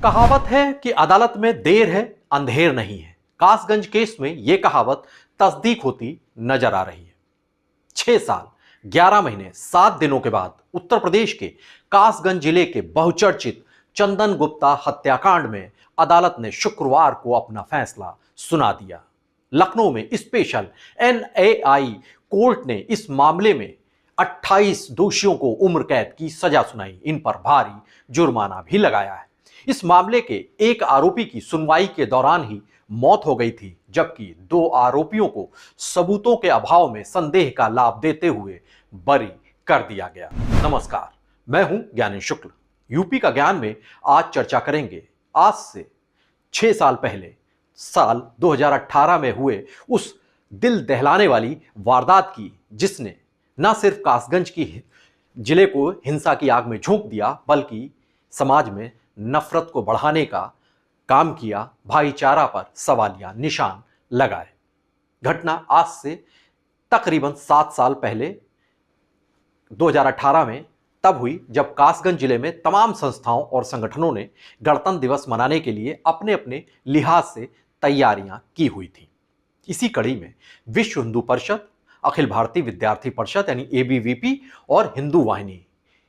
कहावत है कि अदालत में देर है अंधेर नहीं है। कासगंज केस में यह कहावत तस्दीक होती नजर आ रही है। 6 साल 11 महीने 7 दिनों के बाद उत्तर प्रदेश के कासगंज जिले के बहुचर्चित चंदन गुप्ता हत्याकांड में अदालत ने शुक्रवार को अपना फैसला सुना दिया। लखनऊ में स्पेशल एनएआई कोर्ट ने इस मामले में 28 दोषियों को उम्र कैद की सजा सुनाई। इन पर भारी जुर्माना भी लगाया है। इस मामले के एक आरोपी की सुनवाई के दौरान ही मौत हो गई थी, जबकि 2 आरोपियों को सबूतों के अभाव में संदेह का लाभ देते हुए बरी कर दिया गया। नमस्कार, मैं हूं ज्ञानेश शुक्ल। यूपी का ज्ञान में आज चर्चा करेंगे आज से 6 साल पहले साल 2018 में हुए उस दिल दहलाने वाली वारदात की, जिसने न सिर्फ कासगंज की जिले को हिंसा की आग में झोंक दिया, बल्कि समाज में नफरत को बढ़ाने का काम किया, भाईचारा पर सवालिया निशान लगाए। घटना आज से तकरीबन 7 साल पहले 2018 में तब हुई, जब कासगंज जिले में तमाम संस्थाओं और संगठनों ने गणतंत्र दिवस मनाने के लिए अपने अपने लिहाज से तैयारियां की हुई थी। इसी कड़ी में विश्व हिंदू परिषद, अखिल भारतीय विद्यार्थी परिषद यानी एबीवीपी और हिंदू वाहिनी,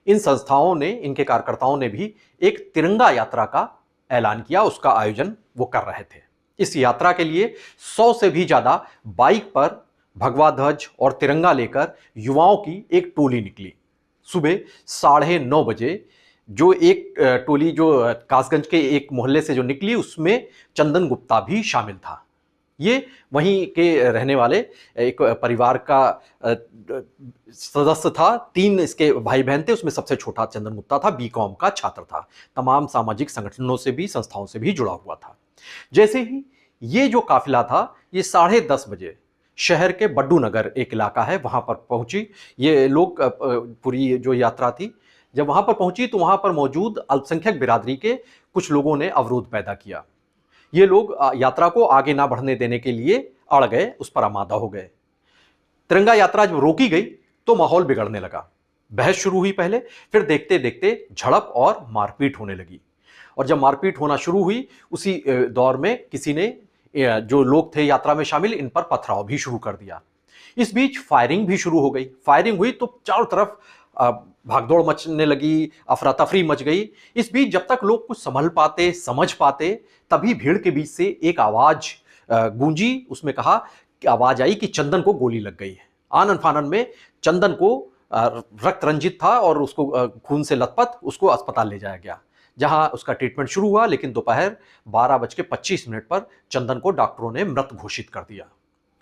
इन संस्थाओं ने, इनके कार्यकर्ताओं ने भी एक तिरंगा यात्रा का ऐलान किया। उसका आयोजन वो कर रहे थे। इस यात्रा के लिए 100 से भी ज्यादा बाइक पर भगवा ध्वज और तिरंगा लेकर युवाओं की एक टोली निकली। सुबह 9:30 बजे जो एक टोली जो कासगंज के एक मोहल्ले से जो निकली, उसमें चंदन गुप्ता भी शामिल था। ये वहीं के रहने वाले एक परिवार का सदस्य था। 3 इसके भाई बहन थे, उसमें सबसे छोटा चंदन गुप्ता था, बीकॉम का छात्र था, तमाम सामाजिक संगठनों से भी, संस्थाओं से भी जुड़ा हुआ था। जैसे ही ये जो काफिला था, ये 10:30 बजे शहर के बड्डू नगर एक इलाका है, वहां पर पहुंची ये लोग। पूरी जो यात्रा थी, जब वहां पर पहुंची तो वहां पर मौजूद अल्पसंख्यक बिरादरी के कुछ लोगों ने अवरोध पैदा किया। ये लोग यात्रा को आगे ना बढ़ने देने के लिए अड़ गए, उस पर आमादा हो गए। तिरंगा यात्रा जब रोकी गई तो माहौल बिगड़ने लगा। बहस शुरू हुई पहले, फिर देखते देखते झड़प और मारपीट होने लगी। और जब मारपीट होना शुरू हुई, उसी दौर में किसी ने, जो लोग थे यात्रा में शामिल, इन पर पथराव भी शुरू कर दिया। इस बीच फायरिंग भी शुरू हो गई। फायरिंग हुई तो चारों तरफ भागदौड़ मचने लगी, अफरा तफरी मच गई। इस बीच जब तक लोग कुछ संभल पाते, समझ पाते, तभी भीड़ के बीच से एक आवाज गूंजी। उसमें कहा कि आवाज आई कि चंदन को गोली लग गई है। आनन फानन में चंदन को रक्त रंजित था और उसको खून से लथपथ उसको अस्पताल ले जाया गया, जहां उसका ट्रीटमेंट शुरू हुआ। लेकिन दोपहर 12:25 पर चंदन को डॉक्टरों ने मृत घोषित कर दिया।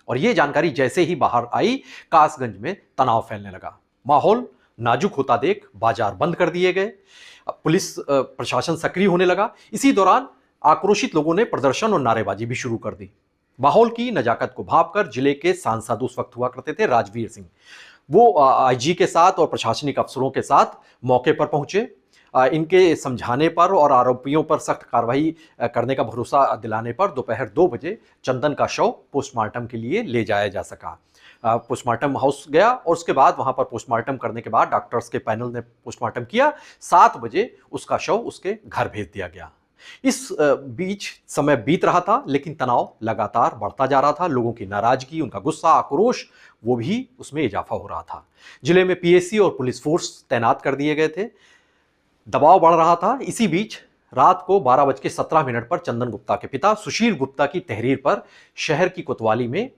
और यह जानकारी जैसे ही बाहर आई, कासगंज में तनाव फैलने लगा। माहौल नाजुक होता देख बाजार बंद कर दिए गए। पुलिस प्रशासन सक्रिय होने लगा। इसी दौरान आक्रोशित लोगों ने प्रदर्शन और नारेबाजी भी शुरू कर दी। माहौल की नजाकत को भांपकर जिले के सांसद उस वक्त हुआ करते थे राजवीर सिंह, वो आईजी के साथ और प्रशासनिक अफसरों के साथ मौके पर पहुंचे। इनके समझाने पर और आरोपियों पर सख्त कार्रवाई करने का भरोसा दिलाने पर दोपहर 2 बजे चंदन का शव पोस्टमार्टम के लिए ले जाया जा सका। पोस्टमार्टम हाउस गया और उसके बाद वहां पर पोस्टमार्टम करने के बाद डॉक्टर्स के पैनल ने पोस्टमार्टम किया। 7 बजे उसका शव उसके घर भेज दिया गया। इस बीच समय बीत रहा था, लेकिन तनाव लगातार बढ़ता जा रहा था। लोगों की नाराजगी, उनका गुस्सा, आक्रोश, वो भी उसमें इजाफा हो रहा था। जिले में पीएसी और पुलिस फोर्स तैनात कर दिए गए थे। दबाव बढ़ रहा था। इसी बीच रात को 12:17 पर चंदन गुप्ता के पिता सुशील गुप्ता की तहरीर पर शहर की कोतवाली में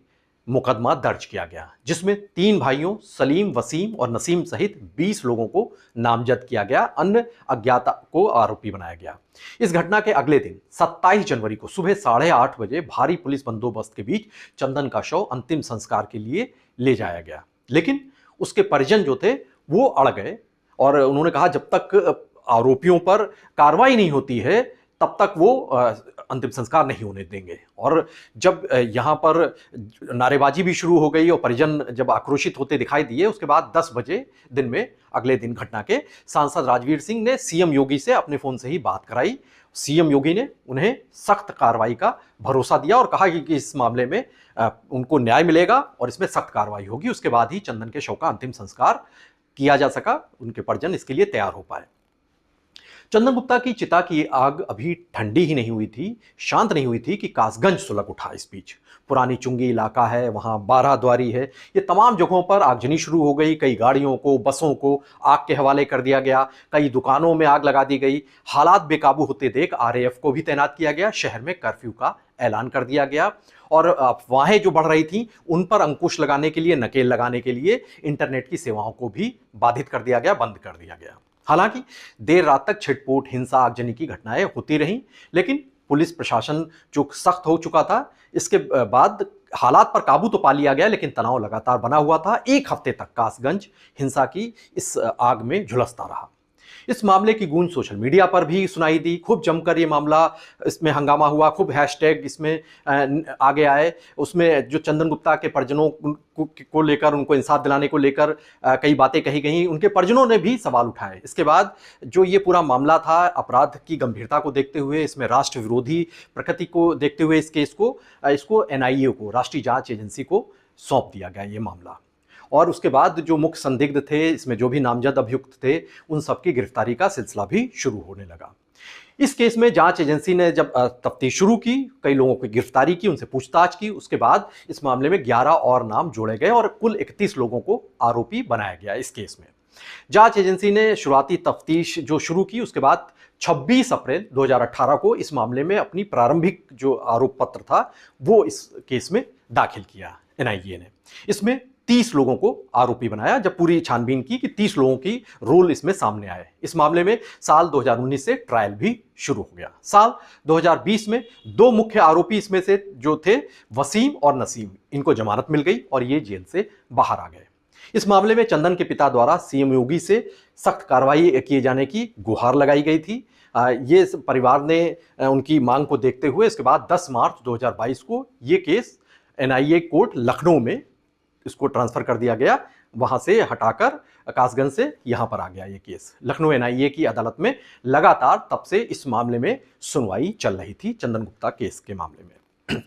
मुकदमा दर्ज किया गया, जिसमें 3 भाइयों सलीम, वसीम और नसीम सहित 20 लोगों को नामजद किया गया। अन्य अज्ञात को आरोपी बनाया गया। इस घटना के अगले दिन 27 जनवरी को सुबह 8:30 बजे भारी पुलिस बंदोबस्त के बीच चंदन का शव अंतिम संस्कार के लिए ले जाया गया। लेकिन उसके परिजन जो थे वो अड़ गए और उन्होंने कहा जब तक आरोपियों पर कार्रवाई नहीं होती है तब तक वो अंतिम संस्कार नहीं होने देंगे। और जब यहाँ पर नारेबाजी भी शुरू हो गई और परिजन जब आक्रोशित होते दिखाई दिए, उसके बाद 10 बजे दिन में अगले दिन घटना के सांसद राजवीर सिंह ने सीएम योगी से अपने फोन से ही बात कराई। सीएम योगी ने उन्हें सख्त कार्रवाई का भरोसा दिया और कहा कि इस मामले में उनको न्याय मिलेगा और इसमें सख्त कार्रवाई होगी। उसके बाद ही चंदन के शव का अंतिम संस्कार किया जा सका, उनके परिजन इसके लिए तैयार हो पाए। चंदन गुप्ता की चिता की आग अभी ठंडी ही नहीं हुई थी, शांत नहीं हुई थी कि कासगंज सुलग उठा। इस बीच पुरानी चुंगी इलाका है, वहां बाराद्वारी है, ये तमाम जगहों पर आगजनी शुरू हो गई। कई गाड़ियों को, बसों को आग के हवाले कर दिया गया, कई दुकानों में आग लगा दी गई। हालात बेकाबू होते देख आरएएफ को भी तैनात किया गया, शहर में कर्फ्यू का ऐलान कर दिया गया और अफवाहें जो बढ़ रही थी उन पर अंकुश लगाने के लिए, नकेल लगाने के लिए इंटरनेट की सेवाओं को भी बाधित कर दिया गया, बंद कर दिया गया। हालांकि देर रात तक छिटपुट, हिंसा, आगजनी की घटनाएं होती रहीं, लेकिन पुलिस प्रशासन जो सख्त हो चुका था, इसके बाद हालात पर काबू तो पा लिया गया, लेकिन तनाव लगातार बना हुआ था। एक हफ्ते तक कासगंज हिंसा की इस आग में झुलसता रहा। इस मामले की गूंज सोशल मीडिया पर भी सुनाई दी, खूब जमकर ये मामला, इसमें हंगामा हुआ, खूब हैशटैग इसमें आगे आए। उसमें जो चंदन गुप्ता के परिजनों को लेकर, उनको इंसाफ दिलाने को लेकर कई बातें कही गई, उनके परिजनों ने भी सवाल उठाए। इसके बाद जो ये पूरा मामला था, अपराध की गंभीरता को देखते हुए, इसमें राष्ट्र विरोधी प्रकृति को देखते हुए इस केस को, इसको एनआईए को, राष्ट्रीय जांच एजेंसी को सौंप दिया गया ये मामला। और उसके बाद जो मुख्य संदिग्ध थे, इसमें जो भी नामजद अभियुक्त थे, उन सबकी गिरफ्तारी का सिलसिला भी शुरू होने लगा। इस केस में जांच एजेंसी ने जब तफ्तीश शुरू की, कई लोगों की गिरफ्तारी की, उनसे पूछताछ की, उसके बाद इस मामले में 11 और नाम जोड़े गए और कुल 31 लोगों को आरोपी बनाया गया। इस केस में जांच एजेंसी ने शुरुआती तफ्तीश जो शुरू की, उसके बाद 26 अप्रैल 2018 को इस मामले में अपनी प्रारंभिक जो आरोप पत्र था वो इस केस में दाखिल किया एनआईए ने। इसमें 30 लोगों को आरोपी बनाया, जब पूरी छानबीन की कि 30 लोगों की रोल इसमें सामने आए। इस मामले में साल 2019 से ट्रायल भी शुरू हो गया। साल 2020 में दो मुख्य आरोपी इसमें से जो थे, वसीम और नसीम, इनको जमानत मिल गई और ये जेल से बाहर आ गए। इस मामले में चंदन के पिता द्वारा सीएम योगी से सख्त कार्रवाई किए जाने की गुहार लगाई गई थी। ये परिवार ने उनकी मांग को देखते हुए इसके बाद 10 मार्च 2022 को ये केस एनआईए कोर्ट लखनऊ में इसको ट्रांसफर कर दिया गया। वहां से हटाकर कासगंज से यहां पर आ गया ये केस। लखनऊ एनआईए की अदालत में लगातार तब से इस मामले में सुनवाई चल रही थी, चंदन गुप्ता केस के मामले में।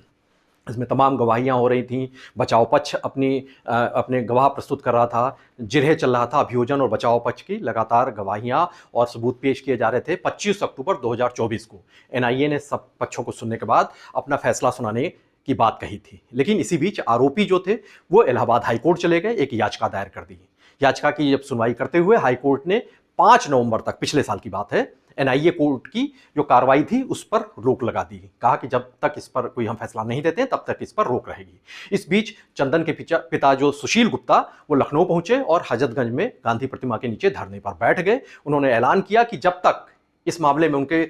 इसमें तमाम गवाहियां हो रही थीं, बचाव पक्ष अपने गवाह प्रस्तुत कर रहा था, जिरह चल रहा था अभियोजन और बचाव पक्ष की, लगातार गवाहियां और सबूत पेश किए जा रहे थे। 25 अक्टूबर 2024 को एनआईए ने सब पक्षों को सुनने के बाद अपना फैसला सुनाने की बात कही थी, लेकिन इसी बीच आरोपी जो थे वो इलाहाबाद हाईकोर्ट चले गए, एक याचिका दायर कर दी। याचिका की जब सुनवाई करते हुए हाईकोर्ट ने 5 नवंबर तक, पिछले साल की बात है, एनआईए कोर्ट की जो कार्रवाई थी उस पर रोक लगा दी। कहा कि जब तक इस पर कोई हम फैसला नहीं देते तब तक इस पर रोक रहेगी। इस बीच चंदन के पिता जो सुशील गुप्ता, वो लखनऊ पहुंचे और हजरतगंज में गांधी प्रतिमा के नीचे धरने पर बैठ गए। उन्होंने ऐलान किया कि जब तक इस मामले में उनके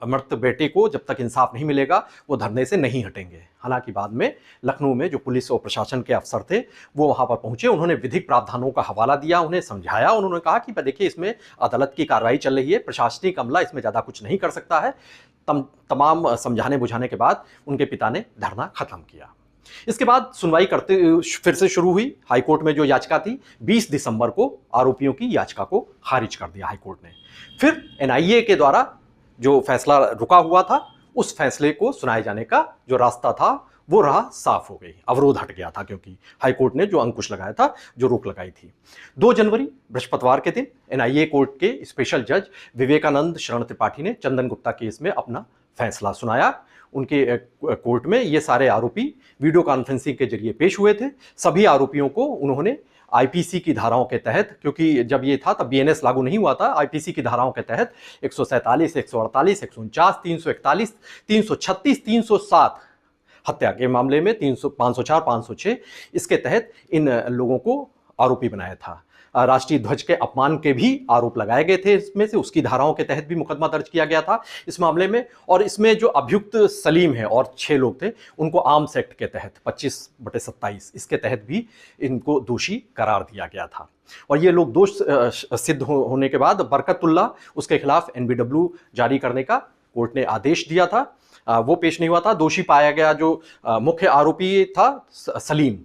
मृत बेटे को जब तक इंसाफ नहीं मिलेगा वो धरने से नहीं हटेंगे। हालांकि बाद में लखनऊ में जो पुलिस और प्रशासन के अफसर थे वो वहां पर पहुंचे, उन्होंने विधिक प्रावधानों का हवाला दिया, उन्हें समझाया। उन्होंने कहा कि देखिए, इसमें अदालत की कार्रवाई चल रही है, प्रशासनिक अमला इसमें ज़्यादा कुछ नहीं कर सकता है। तमाम समझाने बुझाने के बाद उनके पिता ने धरना खत्म किया। इसके बाद सुनवाई करते फिर से शुरू हुई। हाईकोर्ट में जो याचिका थी, 20 दिसंबर को आरोपियों की याचिका को खारिज कर दिया हाईकोर्ट ने। फिर एनआईए के द्वारा जो फैसला रुका हुआ था, उस फैसले को सुनाए जाने का जो रास्ता था वो राह साफ हो गई, अवरोध हट गया था, क्योंकि हाईकोर्ट ने जो अंकुश लगाया था, जो रोक लगाई थी। 2 जनवरी बृहस्पतिवार के दिन एनआईए कोर्ट के स्पेशल जज विवेकानंद शरण त्रिपाठी ने चंदन गुप्ता केस में अपना फैसला सुनाया। उनके कोर्ट में ये सारे आरोपी वीडियो कॉन्फ्रेंसिंग के जरिए पेश हुए थे। सभी आरोपियों को उन्होंने आईपीसी की धाराओं के तहत, क्योंकि जब ये था तब बीएनएस लागू नहीं हुआ था, आईपीसी की धाराओं के तहत 147, 148, 149, 341, 336, 307 हत्या के मामले में 504, 506, इसके तहत इन लोगों को आरोपी बनाया था। राष्ट्रीय ध्वज के अपमान के भी आरोप लगाए गए थे इसमें से, उसकी धाराओं के तहत भी मुकदमा दर्ज किया गया था इस मामले में। और इसमें जो अभियुक्त सलीम है और 6 लोग थे, उनको आर्म्स एक्ट के तहत 25/27 इसके तहत भी इनको दोषी करार दिया गया था। और ये लोग दोष सिद्ध होने के बाद बरकतुल्ला, उसके खिलाफ एनबीडब्ल्यू जारी करने का कोर्ट ने आदेश दिया था, वो पेश नहीं हुआ था। दोषी पाया गया जो मुख्य आरोपी था सलीम,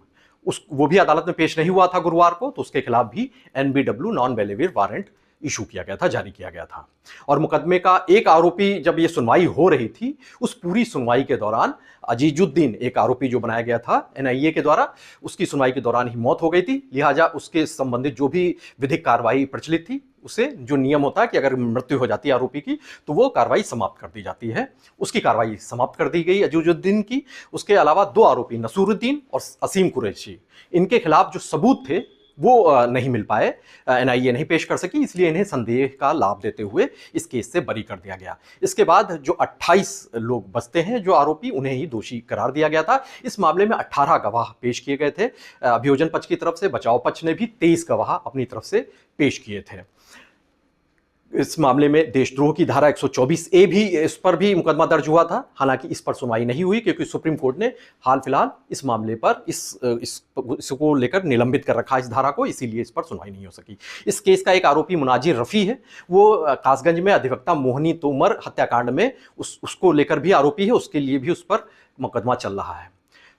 वो भी अदालत में पेश नहीं हुआ था गुरुवार को, तो उसके खिलाफ भी एनबीडब्ल्यू नॉन बेलेवियर वारंट इशू किया गया था, जारी किया गया था। और मुकदमे का एक आरोपी, जब ये सुनवाई हो रही थी, उस पूरी सुनवाई के दौरान अजीजुद्दीन, एक आरोपी जो बनाया गया था एनआईए के द्वारा, उसकी सुनवाई के दौरान ही मौत हो गई थी। लिहाजा उसके संबंधित जो भी विधिक कार्रवाई प्रचलित थी, उसे जो नियम होता है कि अगर मृत्यु हो जाती है आरोपी की तो वो कार्रवाई समाप्त कर दी जाती है, उसकी कार्रवाई समाप्त कर दी गई अजीजुद्दीन की। उसके अलावा दो आरोपी नसूरुद्दीन और असीम कुरैशी, इनके खिलाफ जो सबूत थे वो नहीं मिल पाए, एनआईए नहीं पेश कर सकी, इसलिए इन्हें संदेह का लाभ देते हुए इस केस से बरी कर दिया गया। इसके बाद जो 28 लोग बचते हैं जो आरोपी, उन्हें ही दोषी करार दिया गया था। इस मामले में 18 गवाह पेश किए गए थे अभियोजन पक्ष की तरफ से, बचाव पक्ष ने भी 23 गवाह अपनी तरफ से पेश किए थे। इस मामले में देशद्रोह की धारा 124A भी, इस पर भी मुकदमा दर्ज हुआ था। हालांकि इस पर सुनवाई नहीं हुई क्योंकि सुप्रीम कोर्ट ने हाल फिलहाल इस मामले पर इसको लेकर निलंबित कर रखा इस धारा को, इसीलिए इस पर सुनवाई नहीं हो सकी। इस केस का एक आरोपी मुनाजिर रफ़ी है, वो कासगंज में अधिवक्ता मोहिनी तोमर हत्याकांड में उसको लेकर भी आरोपी है, उसके लिए भी उस पर मुकदमा चल रहा है।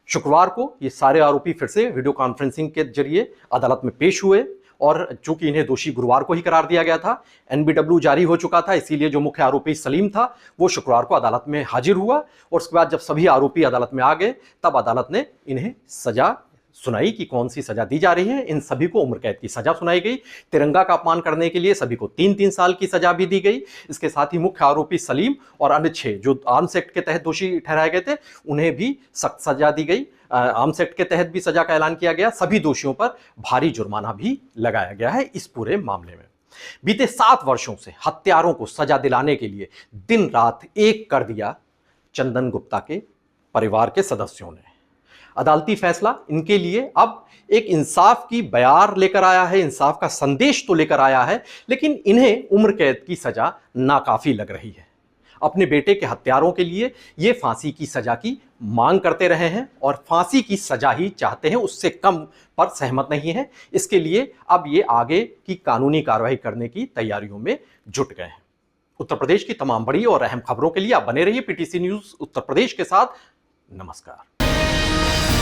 शुक्रवार को ये सारे आरोपी फिर से वीडियो कॉन्फ्रेंसिंग के जरिए अदालत में पेश हुए और चूंकि इन्हें दोषी गुरुवार को ही करार दिया गया था, एनबीडब्ल्यू जारी हो चुका था, इसीलिए जो मुख्य आरोपी सलीम था वो शुक्रवार को अदालत में हाजिर हुआ और उसके बाद जब सभी आरोपी अदालत में आ गए तब अदालत ने इन्हें सजा सुनाई कि कौन सी सजा दी जा रही है। इन सभी को उम्र कैद की सजा सुनाई गई। तिरंगा का अपमान करने के लिए सभी को 3-3 साल की सजा भी दी गई। इसके साथ ही मुख्य आरोपी सलीम और अन्य 6 जो आर्म्स एक्ट के तहत दोषी ठहराए गए थे, उन्हें भी सख्त सजा दी गई। आर्म्स एक्ट के तहत भी सजा का ऐलान किया गया। सभी दोषियों पर भारी जुर्माना भी लगाया गया है। इस पूरे मामले में बीते 7 वर्षों से हत्यारों को सजा दिलाने के लिए दिन रात एक कर दिया चंदन गुप्ता के परिवार के सदस्यों ने। अदालती फैसला इनके लिए अब एक इंसाफ की बयार लेकर आया है, इंसाफ का संदेश तो लेकर आया है, लेकिन इन्हें उम्र कैद की सजा नाकाफी लग रही है। अपने बेटे के हत्यारों के लिए ये फांसी की सजा की मांग करते रहे हैं और फांसी की सजा ही चाहते हैं, उससे कम पर सहमत नहीं है। इसके लिए अब ये आगे की कानूनी कार्रवाई करने की तैयारियों में जुट गए हैं। उत्तर प्रदेश की तमाम बड़ी और अहम खबरों के लिए आप बने रहिए पीटीसी न्यूज उत्तर प्रदेश के साथ। नमस्कार।